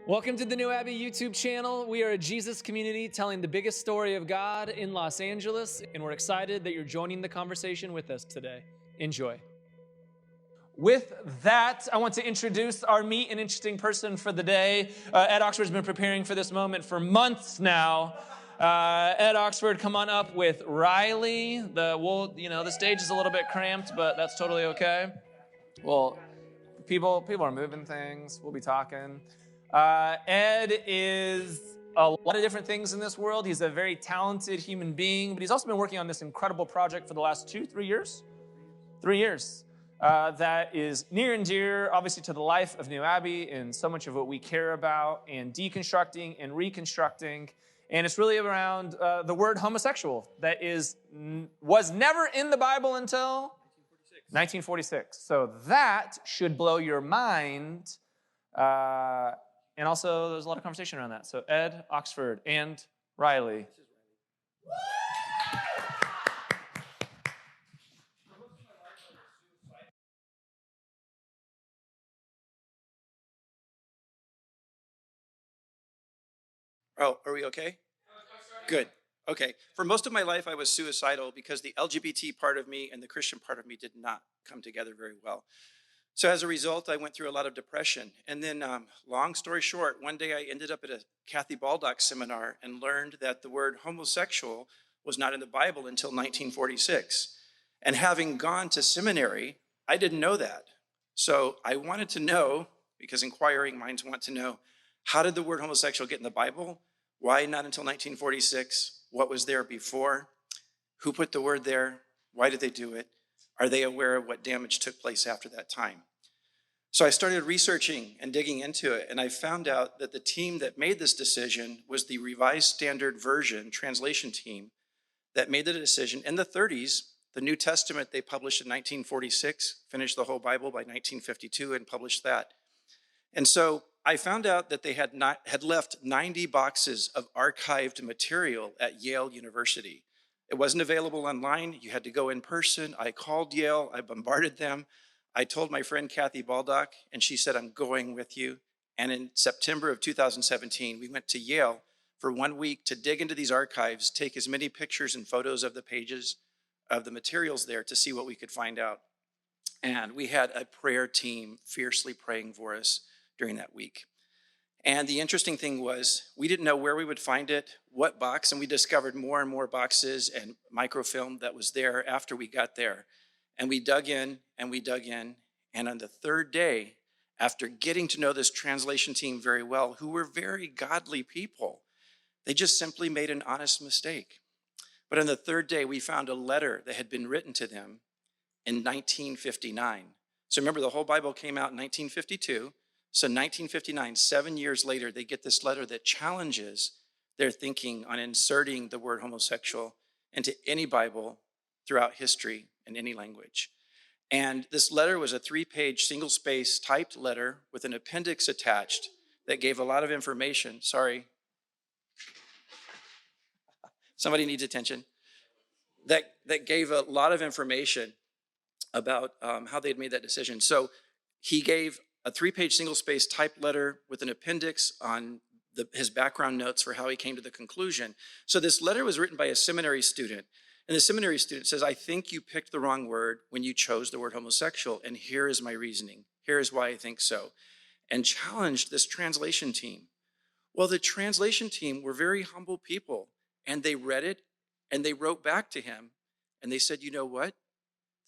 Welcome to the New Abbey YouTube channel. We are a Jesus community telling the biggest story of God in Los Angeles, and we're excited that you're joining the conversation with us today. Enjoy. With that, I want to introduce our meet an interesting person for the day. Ed Oxford's been preparing for this moment for months now. Ed Oxford, come on up with Riley. The stage is a little bit cramped, but that's totally okay. Well, people are moving things. We'll be talking. Ed is a lot of different things in this world. He's a very talented human being, but he's also been working on this incredible project for the last 3 years. 3 years. That is near and dear, obviously, to the life of New Abbey and so much of what we care about, and deconstructing and reconstructing. And it's really around the word homosexual that was never in the Bible until 1946. So that should blow your mind. And also, there's a lot of conversation around that. So Ed, Oxford, and Riley. Oh, are we okay? Good. Okay. For most of my life, I was suicidal because the LGBT part of me and the Christian part of me did not come together very well. So as a result, I went through a lot of depression. And then, long story short, one day I ended up at a Kathy Baldock seminar and learned that the word homosexual was not in the Bible until 1946. And having gone to seminary, I didn't know that. So I wanted to know, because inquiring minds want to know, how did the word homosexual get in the Bible? Why not until 1946? What was there before? Who put the word there? Why did they do it? Are they aware of what damage took place after that time? So I started researching and digging into it, and I found out that the team that made this decision was the Revised Standard Version translation team that made the decision in the 30s. The New Testament they published in 1946, finished the whole Bible by 1952 and published that. And so I found out that they had left 90 boxes of archived material at Yale University. It wasn't available online. You had to go in person. I called Yale. I bombarded them. I told my friend Kathy Baldock, and she said, I'm going with you. And in September of 2017, we went to Yale for 1 week to dig into these archives, take as many pictures and photos of the pages of the materials there to see what we could find out. And we had a prayer team fiercely praying for us during that week. And the interesting thing was, we didn't know where we would find it, what box, and we discovered more and more boxes and microfilm that was there after we got there. And we dug in, and we dug in, and on the third day, after getting to know this translation team very well, who were very godly people, they just simply made an honest mistake. But on the third day, we found a letter that had been written to them in 1959. So remember, the whole Bible came out in 1952. So 1959, 7 years later, they get this letter that challenges their thinking on inserting the word homosexual into any Bible throughout history in any language. And this letter was a 3-page single-space typed letter with an appendix attached that gave a lot of information. Sorry. Somebody needs attention. That gave a lot of information about how they'd made that decision. So he gave a 3-page single-space typed letter with an appendix on his background notes for how he came to the conclusion. So this letter was written by a seminary student. And the seminary student says, I think you picked the wrong word when you chose the word homosexual, and here is my reasoning. Here is why I think so. And challenged this translation team. Well, the translation team were very humble people, and they read it, and they wrote back to him, and they said, you know what?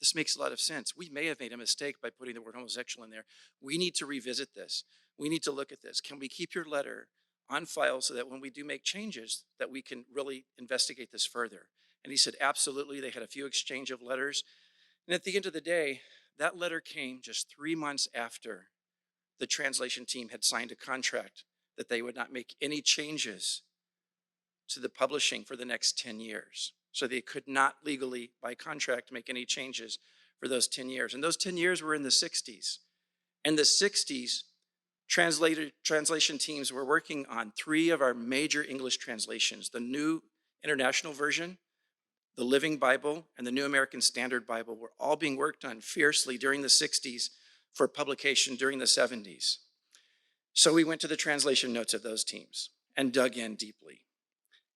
This makes a lot of sense. We may have made a mistake by putting the word homosexual in there. We need to revisit this. We need to look at this. Can we keep your letter on file so that when we do make changes, that we can really investigate this further? And he said, absolutely. They had a few exchange of letters. And at the end of the day, that letter came just 3 months after the translation team had signed a contract that they would not make any changes to the publishing for the next 10 years. So they could not legally, by contract, make any changes for those 10 years. And those 10 years were in the 60s. In the 60s, translation teams were working on 3 of our major English translations: the New International Version, the Living Bible, and the New American Standard Bible were all being worked on fiercely during the 60s for publication during the 70s. So we went to the translation notes of those teams and dug in deeply.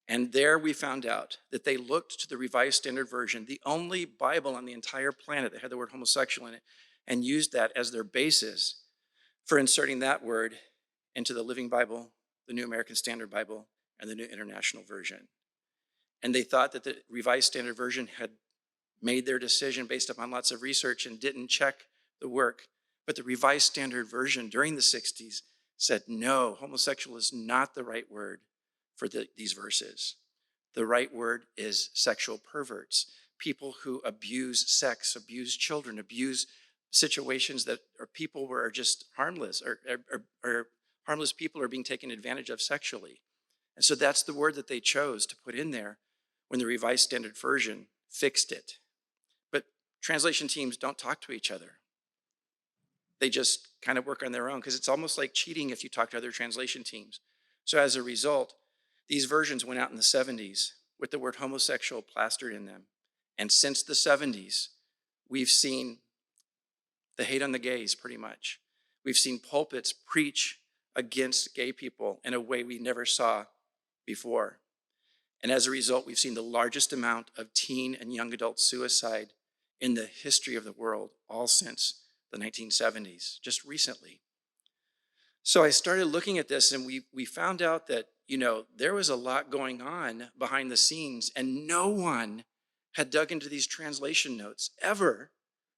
And there we found out that they looked to the Revised Standard Version, the only Bible on the entire planet that had the word homosexual in it, and used that as their basis for inserting that word into the Living Bible, the New American Standard Bible, and the New International Version. And they thought that the Revised Standard Version had made their decision based upon lots of research and didn't check the work. But the Revised Standard Version during the 60s said, no, homosexual is not the right word for these verses. The right word is sexual perverts, people who abuse sex, abuse children, abuse situations that are people who are just harmless, or harmless people are being taken advantage of sexually. And so that's the word that they chose to put in there when the Revised Standard Version fixed it. But translation teams don't talk to each other. They just kind of work on their own, because it's almost like cheating if you talk to other translation teams. So as a result, these versions went out in the 70s with the word homosexual plastered in them. And since the 70s, we've seen the hate on the gays, pretty much. We've seen pulpits preach against gay people in a way we never saw before. And as a result, we've seen the largest amount of teen and young adult suicide in the history of the world, all since the 1970s, just recently. So I started looking at this, and we found out that, there was a lot going on behind the scenes, and no one had dug into these translation notes ever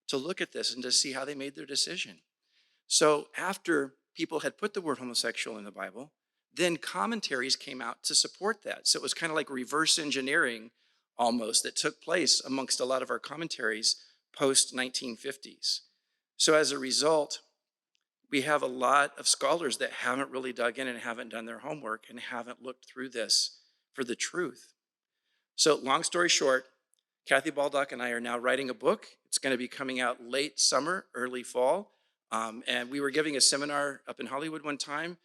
to look at this and to see how they made their decision. So after people had put the word homosexual in the Bible, then commentaries came out to support that. So it was kind of like reverse engineering almost that took place amongst a lot of our commentaries post-1950s. So as a result, we have a lot of scholars that haven't really dug in and haven't done their homework and haven't looked through this for the truth. So long story short, Kathy Baldock and I are now writing a book. It's going to be coming out late summer, early fall. And we were giving a seminar up in Hollywood one time,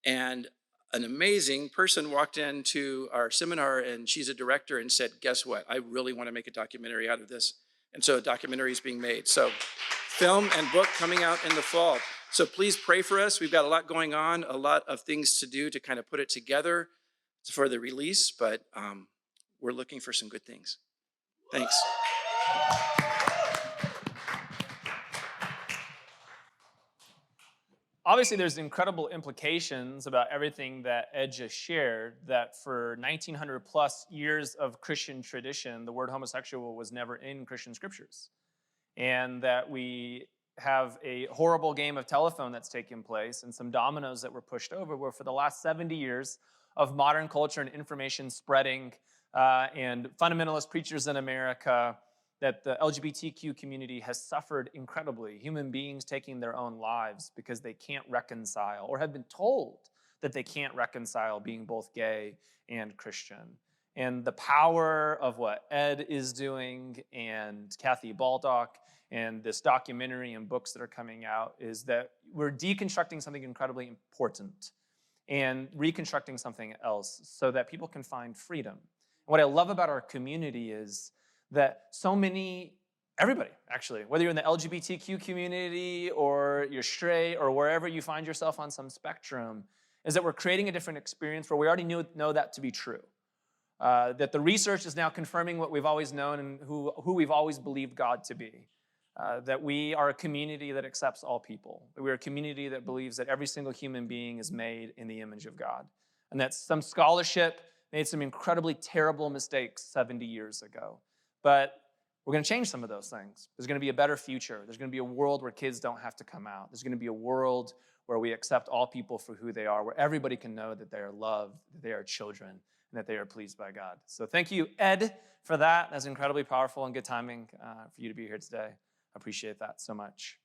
and an amazing person walked into our seminar, and she's a director, and said, guess what? I really want to make a documentary out of this. And so a documentary is being made. So film and book coming out in the fall. So please pray for us. We've got a lot going on, a lot of things to do to kind of put it together for the release, but we're looking for some good things. Thanks. Obviously, there's incredible implications about everything that Ed just shared, that for 1900 plus years of Christian tradition, the word homosexual was never in Christian scriptures. And that we have a horrible game of telephone that's taken place and some dominoes that were pushed over, where for the last 70 years of modern culture and information spreading and fundamentalist preachers in America, that the LGBTQ community has suffered incredibly. Human beings taking their own lives because they can't reconcile, or have been told that they can't reconcile being both gay and Christian. And the power of what Ed is doing and Kathy Baldock and this documentary and books that are coming out is that we're deconstructing something incredibly important and reconstructing something else so that people can find freedom. And what I love about our community is that everybody actually, whether you're in the LGBTQ community or you're straight or wherever you find yourself on some spectrum, is that we're creating a different experience where we already know that to be true. That the research is now confirming what we've always known and who we've always believed God to be. That we are a community that accepts all people. That we're a community that believes that every single human being is made in the image of God. And that some scholarship made some incredibly terrible mistakes 70 years ago. But we're going to change some of those things. There's going to be a better future. There's going to be a world where kids don't have to come out. There's going to be a world where we accept all people for who they are, where everybody can know that they are loved, that they are children, and that they are pleased by God. So thank you, Ed, for that. That's incredibly powerful and good timing for you to be here today. I appreciate that so much.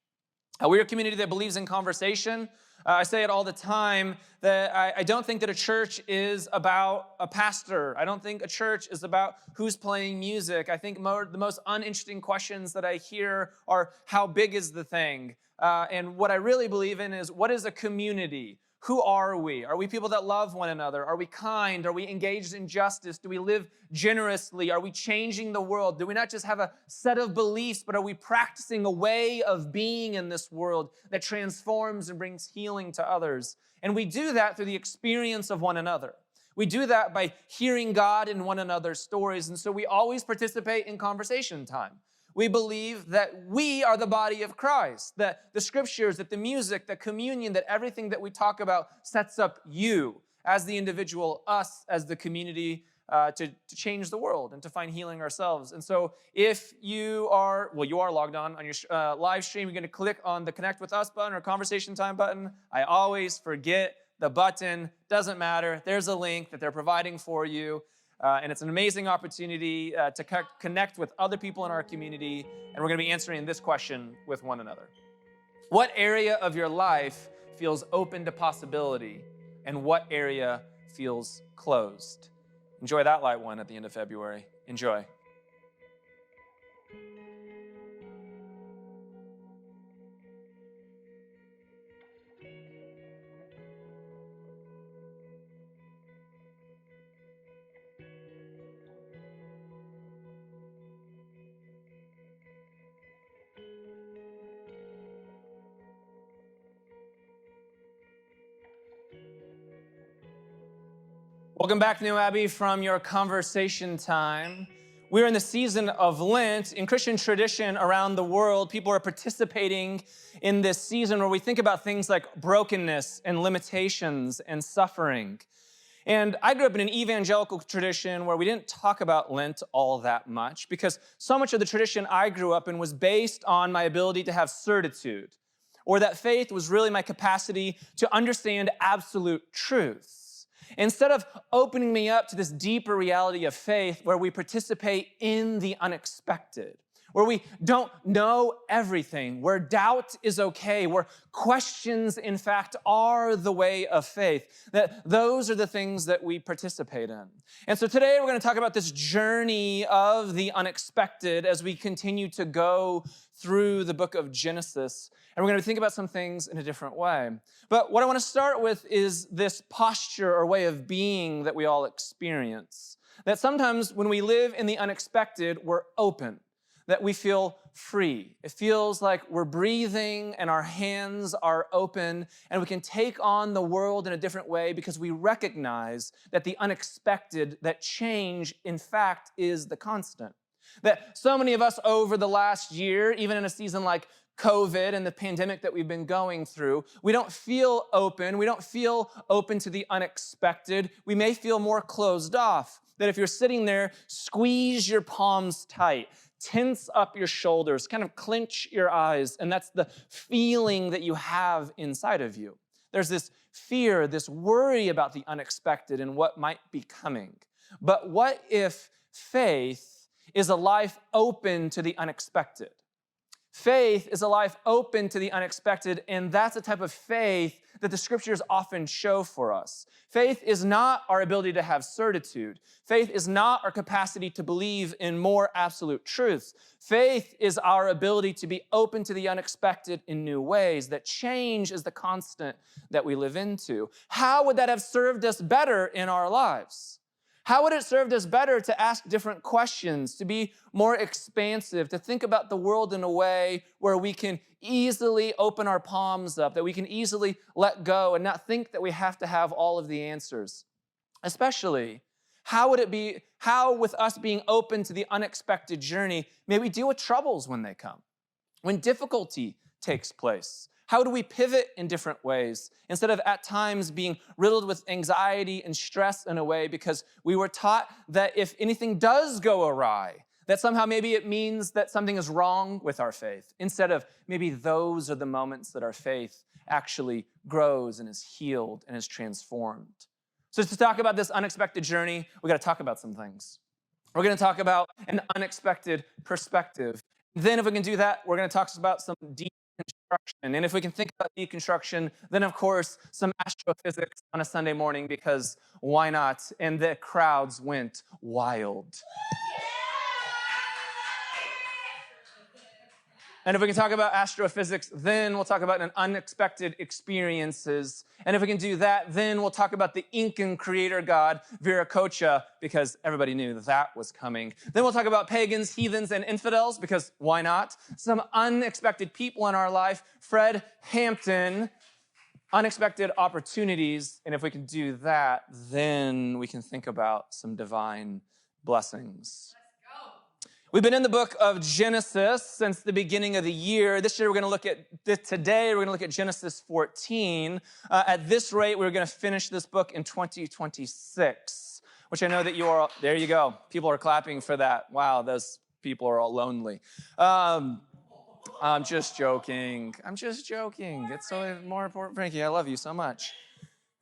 We're a community that believes in conversation. I say it all the time that I don't think that a church is about a pastor. I don't think a church is about who's playing music. I think the most uninteresting questions that I hear are, how big is the thing? And what I really believe in is, what is a community? Who are we? Are we people that love one another? Are we kind? Are we engaged in justice? Do we live generously? Are we changing the world? Do we not just have a set of beliefs, but are we practicing a way of being in this world that transforms and brings healing to others? And we do that through the experience of one another. We do that by hearing God in one another's stories, and so we always participate in conversation time. We believe that we are the body of Christ, that the scriptures, that the music, that communion, that everything that we talk about sets up you as the individual, us as the community, to change the world and to find healing ourselves. And so if you are logged on your live stream, you're going to click on the Connect With Us button or Conversation Time button. I always forget the button. Doesn't matter. There's a link that they're providing for you. And it's an amazing opportunity to connect with other people in our community. And we're going to be answering this question with one another. What area of your life feels open to possibility? And what area feels closed? Enjoy that light one at the end of February. Enjoy. Welcome back, New Abbey, from your conversation time. We're in the season of Lent. In Christian tradition around the world, people are participating in this season where we think about things like brokenness and limitations and suffering. And I grew up in an evangelical tradition where we didn't talk about Lent all that much because so much of the tradition I grew up in was based on my ability to have certitude, or that faith was really my capacity to understand absolute truth. Instead of opening me up to this deeper reality of faith where we participate in the unexpected, where we don't know everything, where doubt is okay, where questions, in fact, are the way of faith, that those are the things that we participate in. And so today we're going to talk about this journey of the unexpected as we continue to go through the book of Genesis. And we're going to think about some things in a different way. But what I want to start with is this posture or way of being that we all experience. That sometimes when we live in the unexpected, we're open, that we feel free. It feels like we're breathing and our hands are open and we can take on the world in a different way because we recognize that the unexpected, that change, in fact, is the constant. That so many of us over the last year, even in a season like COVID and the pandemic that we've been going through, we don't feel open. We don't feel open to the unexpected. We may feel more closed off. That if you're sitting there, squeeze your palms tight, tense up your shoulders, kind of clench your eyes, and that's the feeling that you have inside of you. There's this fear, this worry about the unexpected and what might be coming. But what if faith is a life open to the unexpected? Faith is a life open to the unexpected, and that's the type of faith that the scriptures often show for us. Faith is not our ability to have certitude. Faith is not our capacity to believe in more absolute truths. Faith is our ability to be open to the unexpected in new ways, that change is the constant that we live into. How would that have served us better in our lives? How would it served us better to ask different questions, to be more expansive, to think about the world in a way where we can easily open our palms up, that we can easily let go and not think that we have to have all of the answers? Especially, how with us being open to the unexpected journey, may we deal with troubles when they come, when difficulty takes place? How do we pivot in different ways instead of at times being riddled with anxiety and stress in a way because we were taught that if anything does go awry, that somehow maybe it means that something is wrong with our faith, instead of maybe those are the moments that our faith actually grows and is healed and is transformed. So to talk about this unexpected journey, we got to talk about some things. We're going to talk about an unexpected perspective. Then if we can do that, we're going to talk about some deconstruction. And if we can think about deconstruction, then of course some astrophysics on a Sunday morning, because why not? And the crowds went wild. And if we can talk about astrophysics, then we'll talk about an unexpected experiences. And if we can do that, then we'll talk about the Incan creator god, Viracocha, because everybody knew that was coming. Then we'll talk about pagans, heathens, and infidels, because why not? Some unexpected people in our life. Fred Hampton, unexpected opportunities. And if we can do that, then we can think about some divine blessings. We've been in the book of Genesis since the beginning of the year. This year we're going to look at, today we're going to look at Genesis 14. At this rate, we're going to finish this book in 2026, which I know that you are, there you go. People are clapping for that. Wow, those people are all lonely. I'm just joking. It's so more important. Frankie, I love you so much.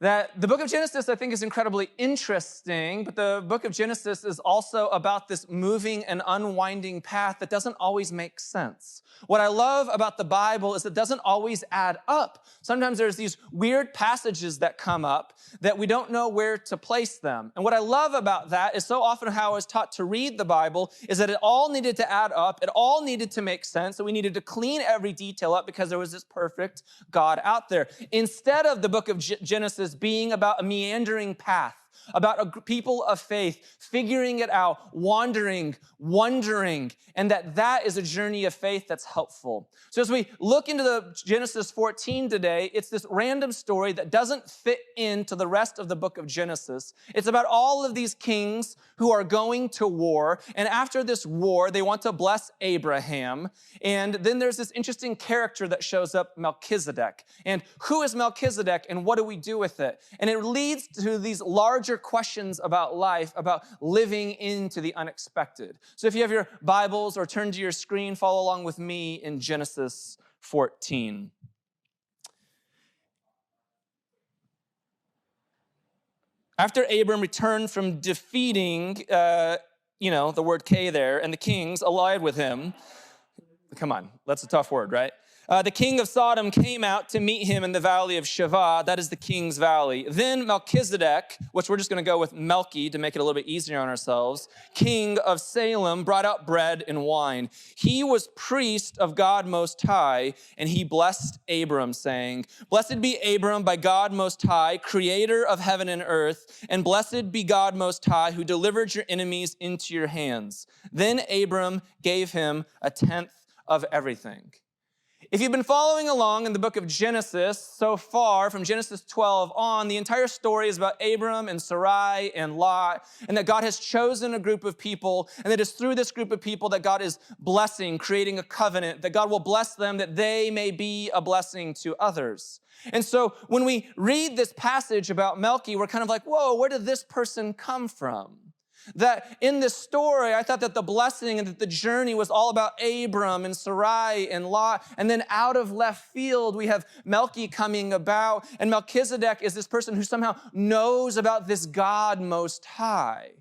That the book of Genesis, I think, is incredibly interesting, but the book of Genesis is also about this moving and unwinding path that doesn't always make sense. What I love about the Bible is it doesn't always add up. Sometimes there's these weird passages that come up that we don't know where to place them. And what I love about that is so often how I was taught to read the Bible is that it all needed to add up. It all needed to make sense. So we needed to clean every detail up because there was this perfect God out there. Instead of the book of Genesis being about a meandering path, about a people of faith, figuring it out, wandering, wondering, and that is a journey of faith that's helpful. So as we look into the Genesis 14 today, it's this random story that doesn't fit into the rest of the book of Genesis. It's about all of these kings who are going to war, and after this war, they want to bless Abraham, and then there's this interesting character that shows up, Melchizedek. And who is Melchizedek, and what do we do with it? And it leads to these larger questions about life, about living into the unexpected. So if you have your Bibles or turn to your screen, follow along with me in Genesis 14. After Abram returned from defeating, the word K there, and the kings allied with him. Come on, that's a tough word, right? The king of Sodom came out to meet him in the valley of Shavah. That is the king's valley. Then Melchizedek, which we're just going to go with Melchi to make it a little bit easier on ourselves, king of Salem, brought out bread and wine. He was priest of God Most High, and he blessed Abram, saying, "Blessed be Abram by God Most High, creator of heaven and earth, and blessed be God Most High, who delivered your enemies into your hands." Then Abram gave him a tenth of everything. If you've been following along in the book of Genesis so far, from Genesis 12 on, the entire story is about Abram and Sarai and Lot, and that God has chosen a group of people, and that it's through this group of people that God is blessing, creating a covenant, that God will bless them, that they may be a blessing to others. And so when we read this passage about Melchi, we're kind of like, whoa, where did this person come from? That in this story, I thought that the blessing and that the journey was all about Abram and Sarai and Lot. And then out of left field, we have Melchi coming about. And Melchizedek is this person who somehow knows about this God Most High.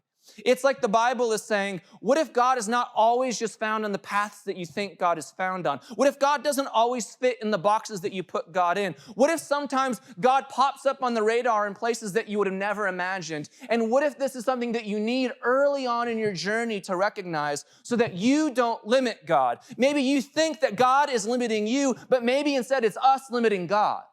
It's like the Bible is saying, what if God is not always just found on the paths that you think God is found on? What if God doesn't always fit in the boxes that you put God in? What if sometimes God pops up on the radar in places that you would have never imagined? And what if this is something that you need early on in your journey to recognize so that you don't limit God? Maybe you think that God is limiting you, but maybe instead it's us limiting God.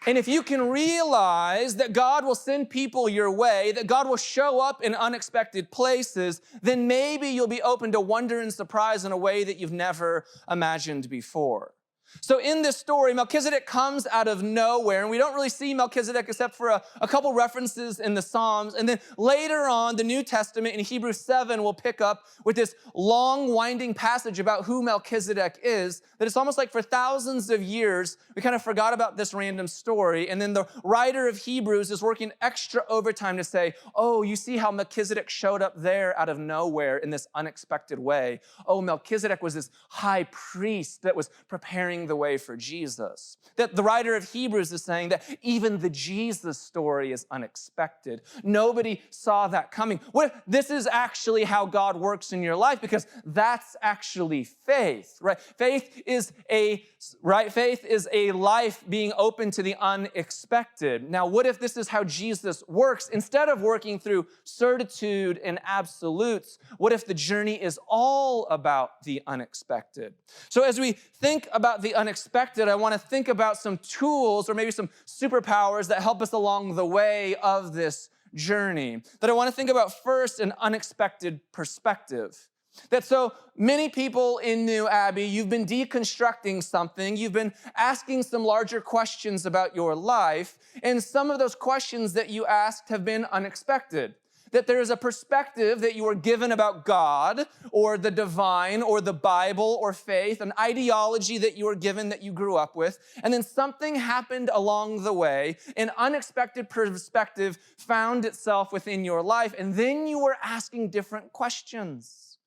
And if you can realize that God will send people your way, that God will show up in unexpected places, then maybe you'll be open to wonder and surprise in a way that you've never imagined before. So in this story, Melchizedek comes out of nowhere, and we don't really see Melchizedek except for a couple references in the Psalms. And then later on, the New Testament in Hebrews 7 will pick up with this long, winding passage about who Melchizedek is, that it's almost like for thousands of years, we kind of forgot about this random story. And then the writer of Hebrews is working extra overtime to say, oh, you see how Melchizedek showed up there out of nowhere in this unexpected way. Oh, Melchizedek was this high priest that was preparing preparing the way for Jesus. That the writer of Hebrews is saying that even the Jesus story is unexpected. Nobody saw that coming. What if this is actually how God works in your life? Because that's actually faith, right? Faith is a life being open to the unexpected. Now, what if this is how Jesus works? Instead of working through certitude and absolutes, what if the journey is all about the unexpected? So as we think about the unexpected, I want to think about some tools or maybe some superpowers that help us along the way of this journey. That I want to think about first, an unexpected perspective. That so many people in New Abbey, you've been deconstructing something, you've been asking some larger questions about your life, and some of those questions that you asked have been unexpected. That there is a perspective that you were given about God or the divine or the Bible or faith, an ideology that you were given that you grew up with, and then something happened along the way, an unexpected perspective found itself within your life, and then you were asking different questions.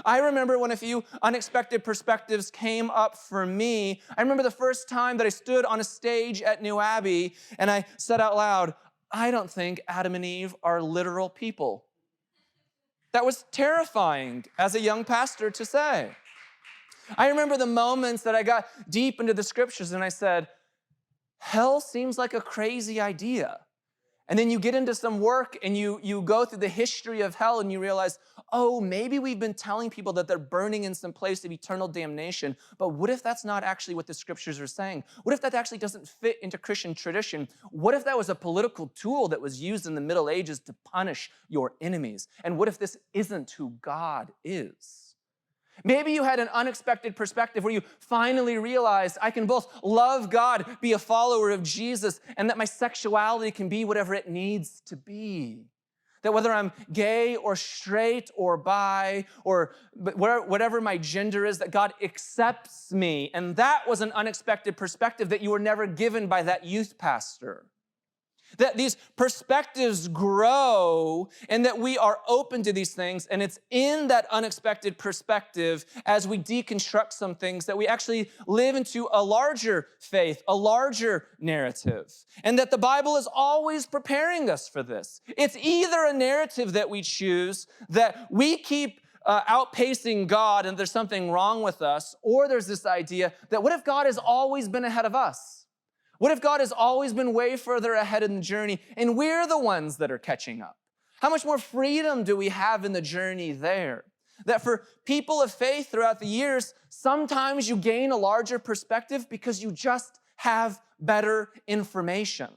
I remember when a few unexpected perspectives came up for me. I remember the first time that I stood on a stage at New Abbey and I said out loud, I don't think Adam and Eve are literal people. That was terrifying as a young pastor to say. I remember the moments that I got deep into the scriptures and I said, hell seems like a crazy idea. And then you get into some work and you go through the history of hell and you realize, oh, maybe we've been telling people that they're burning in some place of eternal damnation, but what if that's not actually what the scriptures are saying? What if that actually doesn't fit into Christian tradition? What if that was a political tool that was used in the Middle Ages to punish your enemies? And what if this isn't who God is? Maybe you had an unexpected perspective where you finally realized I can both love God, be a follower of Jesus, and that my sexuality can be whatever it needs to be. That whether I'm gay or straight or bi or whatever my gender is, that God accepts me. And that was an unexpected perspective that you were never given by that youth pastor. That these perspectives grow and that we are open to these things. And it's in that unexpected perspective as we deconstruct some things that we actually live into a larger faith, a larger narrative. And that the Bible is always preparing us for this. It's either a narrative that we choose that we keep outpacing God and there's something wrong with us, or there's this idea that what if God has always been ahead of us? What if God has always been way further ahead in the journey and we're the ones that are catching up? How much more freedom do we have in the journey there? That for people of faith throughout the years, sometimes you gain a larger perspective because you just have better information.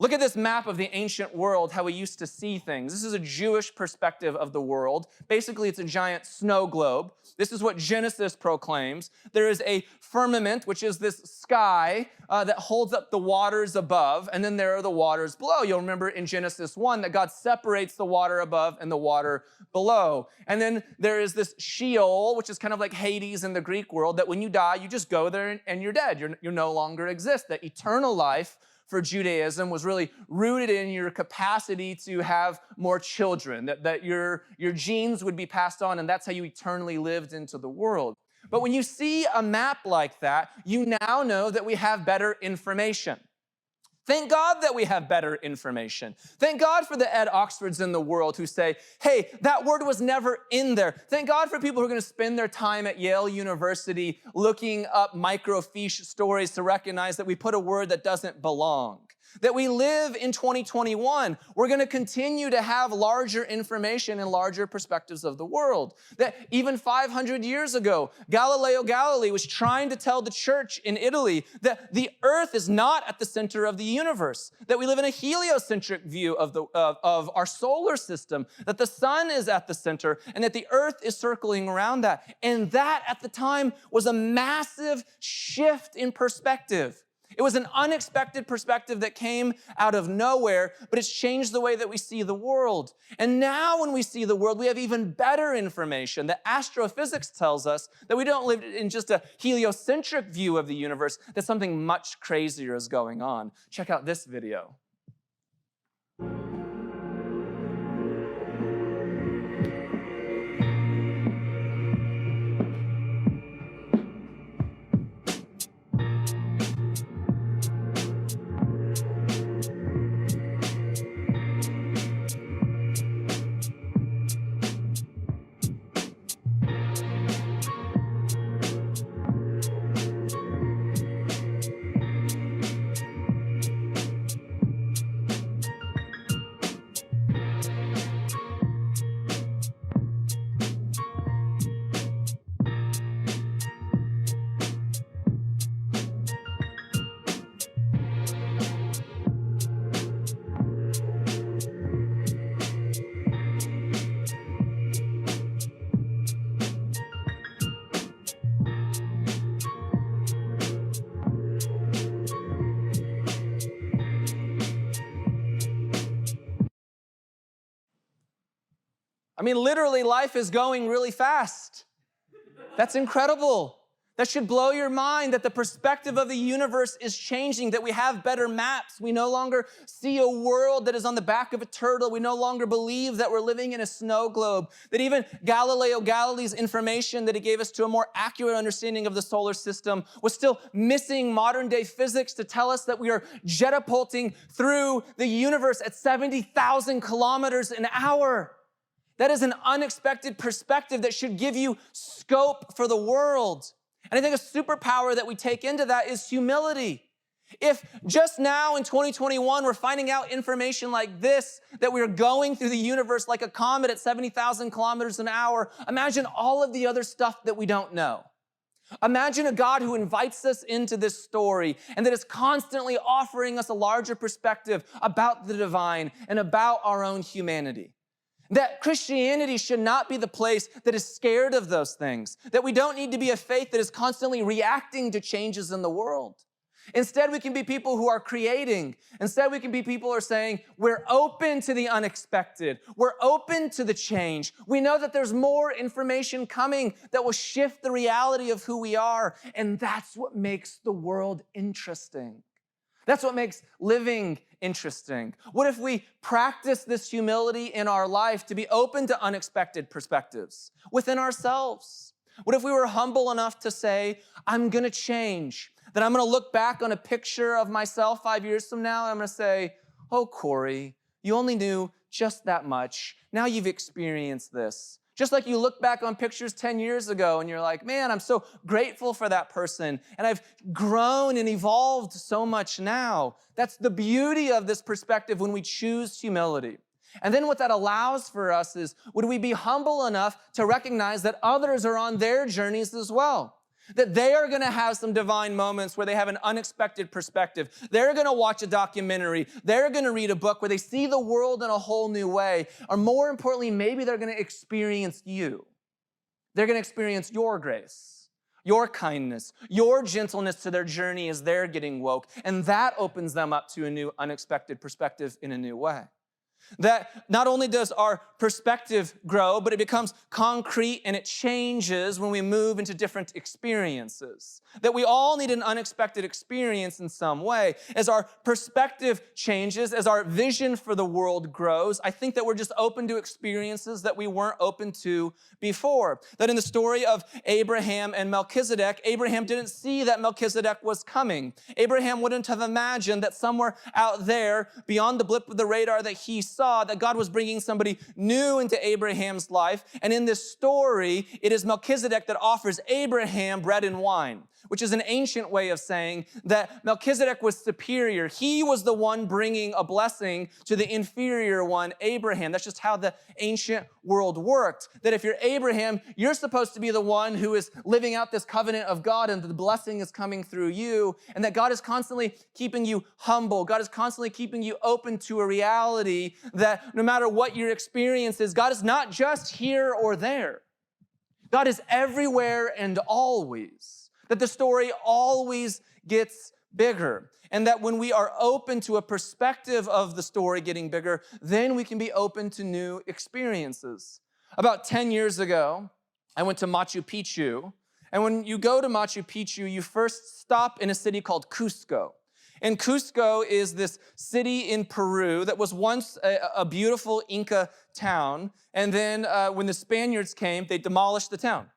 Look at this map of the ancient world, how we used to see things. This is a Jewish perspective of the world. Basically, it's a giant snow globe. This is what Genesis proclaims. There is a firmament, which is this sky that holds up the waters above, and then there are the waters below. You'll remember in Genesis 1 that God separates the water above and the water below. And then there is this Sheol, which is kind of like Hades in the Greek world, that when you die, you just go there and you're dead. You no longer exist. That eternal life for Judaism was really rooted in your capacity to have more children, that your genes would be passed on, and that's how you eternally lived into the world. But when you see a map like that, you now know that we have better information. Thank God that we have better information. Thank God for the Ed Oxfords in the world who say, hey, that word was never in there. Thank God for people who are going to spend their time at Yale University looking up microfiche stories to recognize that we put a word that doesn't belong. That we live in 2021. We're going to continue to have larger information and larger perspectives of the world. That even 500 years ago, Galileo Galilei was trying to tell the church in Italy that the earth is not at the center of the universe, that we live in a heliocentric view of our solar system, that the sun is at the center and that the earth is circling around that. And that at the time was a massive shift in perspective. It was an unexpected perspective that came out of nowhere, but it's changed the way that we see the world. And now when we see the world, we have even better information. That astrophysics tells us that we don't live in just a heliocentric view of the universe, that something much crazier is going on. Check out this video. I mean, literally, life is going really fast. That's incredible. That should blow your mind that the perspective of the universe is changing, that we have better maps. We no longer see a world that is on the back of a turtle. We no longer believe that we're living in a snow globe. That even Galileo Galilei's information that he gave us to a more accurate understanding of the solar system was still missing modern day physics to tell us that we are jetapulting through the universe at 70,000 kilometers an hour. That is an unexpected perspective that should give you scope for the world. And I think a superpower that we take into that is humility. If just now in 2021, we're finding out information like this, that we're going through the universe like a comet at 70,000 kilometers an hour, imagine all of the other stuff that we don't know. Imagine a God who invites us into this story and that is constantly offering us a larger perspective about the divine and about our own humanity. That Christianity should not be the place that is scared of those things. That we don't need to be a faith that is constantly reacting to changes in the world. Instead, we can be people who are creating. Instead, we can be people who are saying, we're open to the unexpected. We're open to the change. We know that there's more information coming that will shift the reality of who we are. And that's what makes the world interesting. That's what makes living interesting. What if we practice this humility in our life to be open to unexpected perspectives within ourselves? What if we were humble enough to say, I'm going to change, that I'm going to look back on a picture of myself 5 years from now, and I'm going to say, oh, Corey, you only knew just that much. Now you've experienced this. Just like you look back on pictures 10 years ago and you're like, man, I'm so grateful for that person. And I've grown and evolved so much now. That's the beauty of this perspective when we choose humility. And then what that allows for us is, would we be humble enough to recognize that others are on their journeys as well? That they are going to have some divine moments where they have an unexpected perspective. They're going to watch a documentary. They're going to read a book where they see the world in a whole new way. Or more importantly, maybe they're going to experience you. They're going to experience your grace, your kindness, your gentleness to their journey as they're getting woke. And that opens them up to a new unexpected perspective in a new way. That not only does our perspective grow, but it becomes concrete and it changes when we move into different experiences. That we all need an unexpected experience in some way. As our perspective changes, as our vision for the world grows, I think that we're just open to experiences that we weren't open to before. That in the story of Abraham and Melchizedek, Abraham didn't see that Melchizedek was coming. Abraham wouldn't have imagined that somewhere out there, beyond the blip of the radar that he saw, that God was bringing somebody new into Abraham's life. And in this story, it is Melchizedek that offers Abraham bread and wine, which is an ancient way of saying that Melchizedek was superior. He was the one bringing a blessing to the inferior one, Abraham. That's just how the ancient world worked. That if you're Abraham, you're supposed to be the one who is living out this covenant of God and the blessing is coming through you, and that God is constantly keeping you humble. God is constantly keeping you open to a reality that no matter what your experience is, God is not just here or there. God is everywhere and always. That the story always gets bigger. And that when we are open to a perspective of the story getting bigger, then we can be open to new experiences. About 10 years ago, I went to Machu Picchu. And when you go to Machu Picchu, you first stop in a city called Cusco. And Cusco is this city in Peru that was once a beautiful Inca town. And then when the Spaniards came, they demolished the town.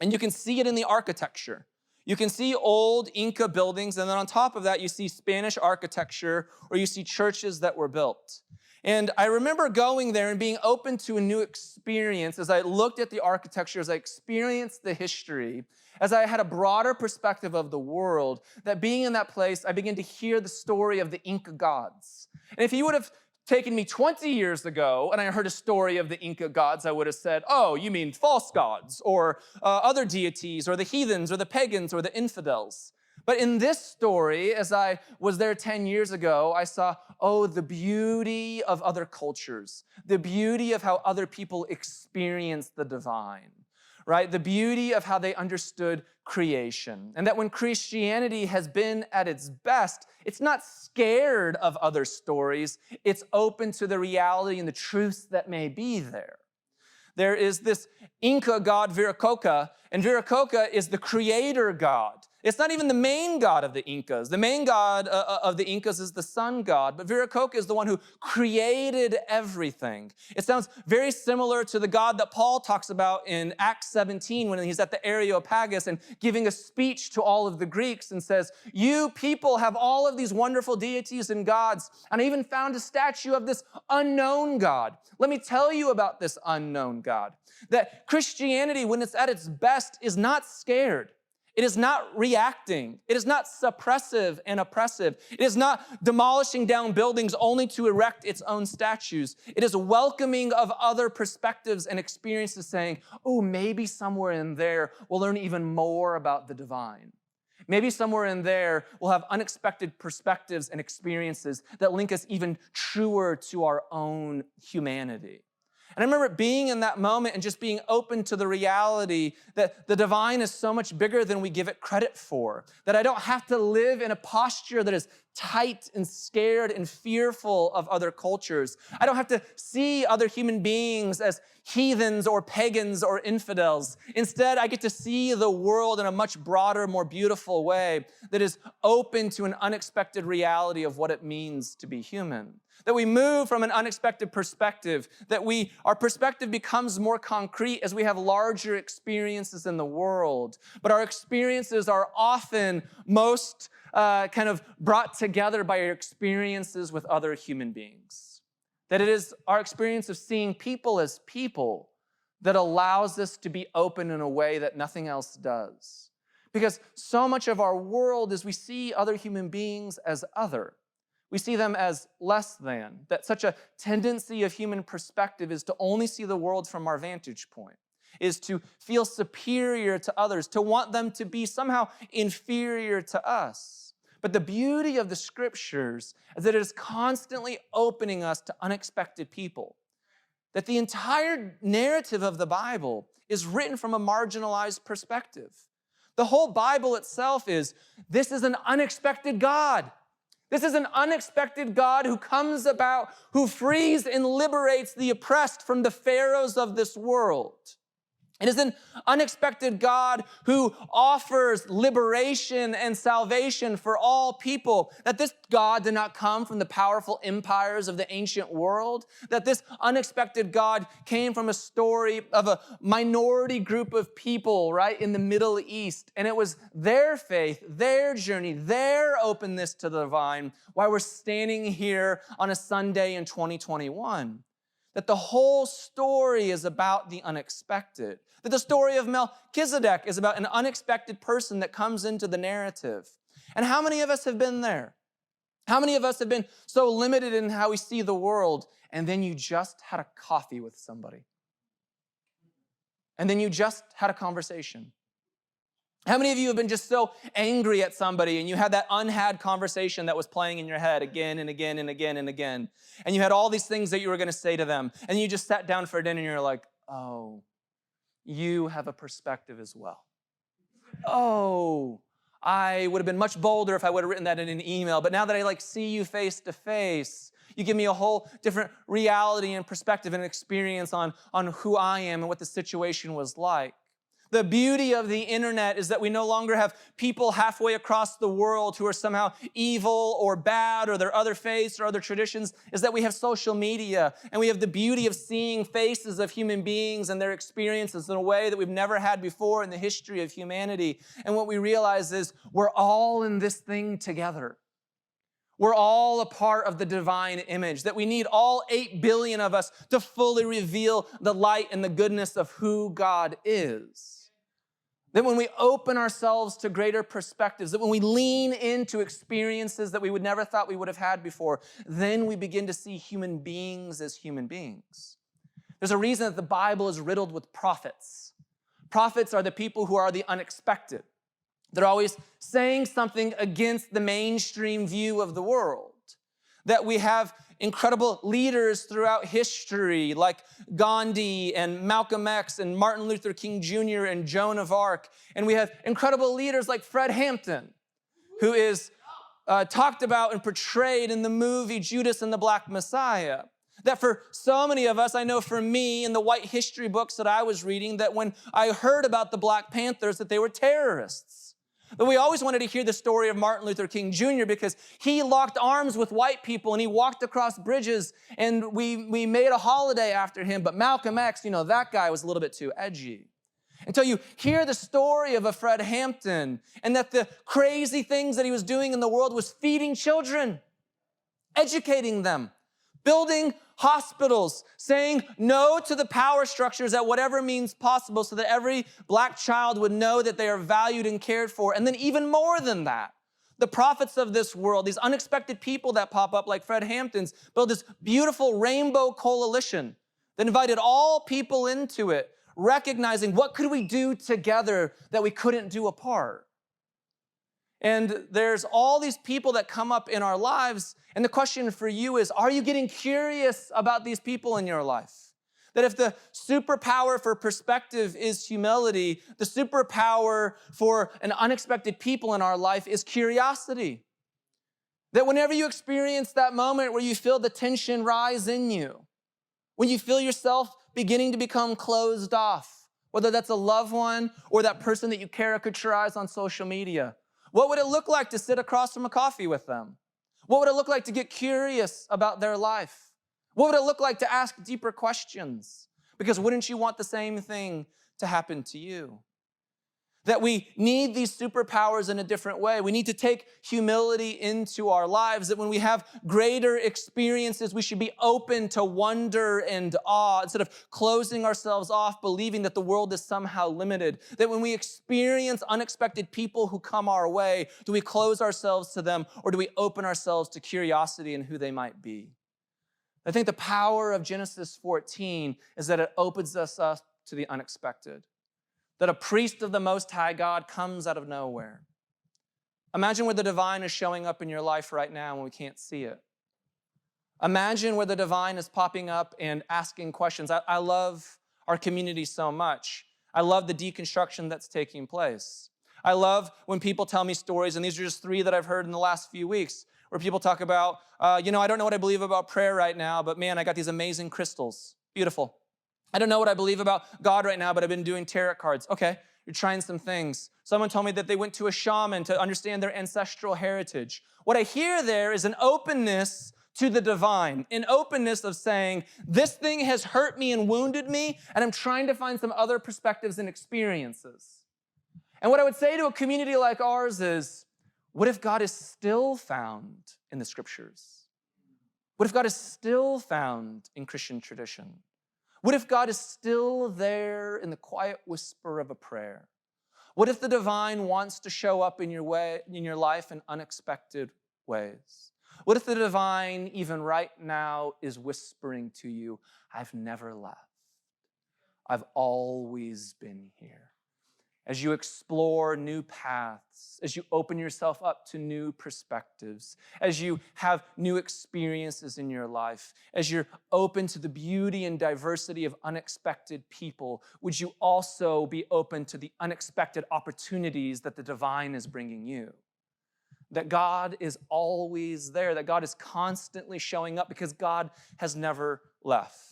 And you can see it in the architecture. You can see old Inca buildings, and then on top of that, you see Spanish architecture, or you see churches that were built. And I remember going there and being open to a new experience as I looked at the architecture, as I experienced the history, as I had a broader perspective of the world, that being in that place, I began to hear the story of the Inca gods. And if you would have taken me 20 years ago and I heard a story of the Inca gods, I would have said, oh, you mean false gods or other deities or the heathens or the pagans or the infidels. But in this story, as I was there 10 years ago, I saw, oh, the beauty of other cultures, the beauty of how other people experience the divine, right? The beauty of how they understood creation. And that when Christianity has been at its best, it's not scared of other stories. It's open to the reality and the truths that may be there. there is this Inca god Viracocha, and Viracocha is the creator god. It's not even the main god of the Incas. The main god of the Incas is the sun god, but Viracocha is the one who created everything. It sounds very similar to the god that Paul talks about in Acts 17 when he's at the Areopagus and giving a speech to all of the Greeks and says, you people have all of these wonderful deities and gods, and I even found a statue of this unknown God. Let me tell you about this unknown God. That Christianity, when it's at its best, is not scared. It is not reacting. It is not suppressive and oppressive. It is not demolishing down buildings only to erect its own statues. It is welcoming of other perspectives and experiences, saying, oh, maybe somewhere in there we'll learn even more about the divine. Maybe somewhere in there we'll have unexpected perspectives and experiences that link us even truer to our own humanity. And I remember being in that moment and just being open to the reality that the divine is so much bigger than we give it credit for, that I don't have to live in a posture that is tight and scared and fearful of other cultures. I don't have to see other human beings as heathens or pagans or infidels. Instead, I get to see the world in a much broader, more beautiful way that is open to an unexpected reality of what it means to be human. That we move from an unexpected perspective, that our perspective becomes more concrete as we have larger experiences in the world. But our experiences are often most kind of brought together by our experiences with other human beings. That it is our experience of seeing people as people that allows us to be open in a way that nothing else does. Because so much of our world is we see other human beings as other. We see them as less than, that such a tendency of human perspective is to only see the world from our vantage point, is to feel superior to others, to want them to be somehow inferior to us. But the beauty of the scriptures is that it is constantly opening us to unexpected people. That the entire narrative of the Bible is written from a marginalized perspective. The whole Bible itself this is an unexpected God. This is an unexpected God who comes about, who frees and liberates the oppressed from the pharaohs of this world. It is an unexpected God who offers liberation and salvation for all people. That this God did not come from the powerful empires of the ancient world. That this unexpected God came from a story of a minority group of people, right, in the Middle East. And it was their faith, their journey, their openness to the divine, why we're standing here on a Sunday in 2021. That the whole story is about the unexpected. That the story of Melchizedek is about an unexpected person that comes into the narrative. And how many of us have been there? How many of us have been so limited in how we see the world, and then you just had a coffee with somebody? And then you just had a conversation? How many of you have been just so angry at somebody and you had that unhad conversation that was playing in your head again and again and again and again, and you had all these things that you were going to say to them, and you just sat down for dinner and you're like, oh, you have a perspective as well. Oh, I would have been much bolder if I would have written that in an email, but now that I see you face to face, you give me a whole different reality and perspective and experience on who I am and what the situation was like. The beauty of the internet is that we no longer have people halfway across the world who are somehow evil or bad or their other faiths or other traditions, is that we have social media and we have the beauty of seeing faces of human beings and their experiences in a way that we've never had before in the history of humanity. And what we realize is we're all in this thing together. We're all a part of the divine image, that we need all 8 billion of us to fully reveal the light and the goodness of who God is. That when we open ourselves to greater perspectives, that when we lean into experiences that we would never thought we would have had before, then we begin to see human beings as human beings. There's a reason that the Bible is riddled with prophets. Prophets are the people who are the unexpected. They're always saying something against the mainstream view of the world. That we have incredible leaders throughout history like Gandhi and Malcolm X and Martin Luther King Jr. and Joan of Arc. And we have incredible leaders like Fred Hampton, who is talked about and portrayed in the movie Judas and the Black Messiah. That for so many of us, I know for me in the white history books that I was reading, that when I heard about the Black Panthers, that they were terrorists. That we always wanted to hear the story of Martin Luther King Jr. because he locked arms with white people and he walked across bridges and we made a holiday after him. But Malcolm X, that guy was a little bit too edgy. Until you hear the story of a Fred Hampton and that the crazy things that he was doing in the world was feeding children, educating them, building hospitals, saying no to the power structures at whatever means possible so that every Black child would know that they are valued and cared for. And then even more than that, the prophets of this world, these unexpected people that pop up like Fred Hampton's, build this beautiful rainbow coalition that invited all people into it, recognizing what could we do together that we couldn't do apart. And there's all these people that come up in our lives, and the question for you is, are you getting curious about these people in your life? That if the superpower for perspective is humility, the superpower for an unexpected people in our life is curiosity. That whenever you experience that moment where you feel the tension rise in you, when you feel yourself beginning to become closed off, whether that's a loved one or that person that you caricaturize on social media, what would it look like to sit across from a coffee with them? What would it look like to get curious about their life? What would it look like to ask deeper questions? Because wouldn't you want the same thing to happen to you? That we need these superpowers in a different way. We need to take humility into our lives, that when we have greater experiences, we should be open to wonder and awe instead of closing ourselves off, believing that the world is somehow limited. That when we experience unexpected people who come our way, do we close ourselves to them or do we open ourselves to curiosity and who they might be? I think the power of Genesis 14 is that it opens us up to the unexpected. That a priest of the Most High God comes out of nowhere. Imagine where the divine is showing up in your life right now when we can't see it. Imagine where the divine is popping up and asking questions. I love our community so much. I love the deconstruction that's taking place. I love when people tell me stories, and these are just 3 that I've heard in the last few weeks, where people talk about, I don't know what I believe about prayer right now, but man, I got these amazing crystals. Beautiful. I don't know what I believe about God right now, but I've been doing tarot cards. Okay, you're trying some things. Someone told me that they went to a shaman to understand their ancestral heritage. What I hear there is an openness to the divine, an openness of saying, this thing has hurt me and wounded me, and I'm trying to find some other perspectives and experiences. And what I would say to a community like ours is, what if God is still found in the scriptures? What if God is still found in Christian tradition? What if God is still there in the quiet whisper of a prayer? What if the divine wants to show up in your life in unexpected ways? What if the divine, even right now, is whispering to you, I've never left. I've always been here. As you explore new paths, as you open yourself up to new perspectives, as you have new experiences in your life, as you're open to the beauty and diversity of unexpected people, would you also be open to the unexpected opportunities that the divine is bringing you? That God is always there, that God is constantly showing up because God has never left.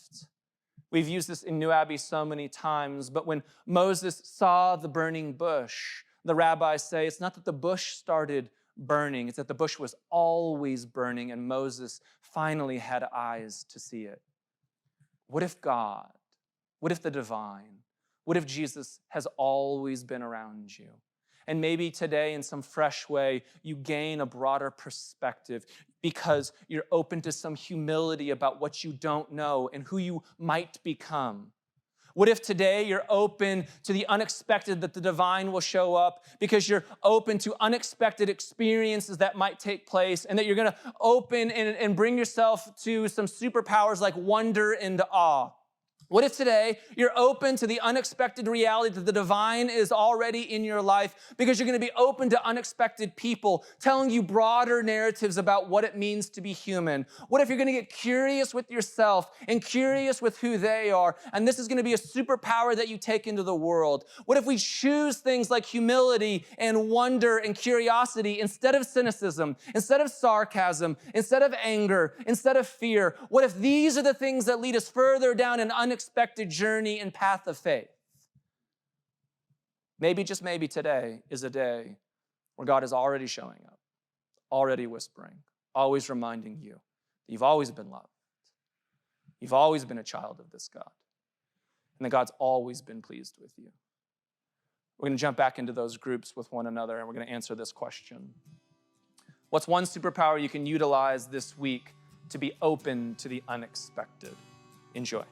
We've used this in New Abbey so many times, but when Moses saw the burning bush, the rabbis say it's not that the bush started burning, it's that the bush was always burning and Moses finally had eyes to see it. What if God, what if the divine, what if Jesus has always been around you? And maybe today in some fresh way, you gain a broader perspective because you're open to some humility about what you don't know and who you might become. What if today you're open to the unexpected, that the divine will show up because you're open to unexpected experiences that might take place, and that you're going to open and bring yourself to some superpowers like wonder and awe? What if today you're open to the unexpected reality that the divine is already in your life because you're going to be open to unexpected people telling you broader narratives about what it means to be human? What if you're going to get curious with yourself and curious with who they are, and this is going to be a superpower that you take into the world? What if we choose things like humility and wonder and curiosity instead of cynicism, instead of sarcasm, instead of anger, instead of fear? What if these are the things that lead us further down an unexpected journey and path of faith? Maybe, just maybe, today is a day where God is already showing up, already whispering, always reminding you that you've always been loved. You've always been a child of this God, and that God's always been pleased with you. We're going to jump back into those groups with one another, and we're going to answer this question. What's one superpower you can utilize this week to be open to the unexpected? Enjoy.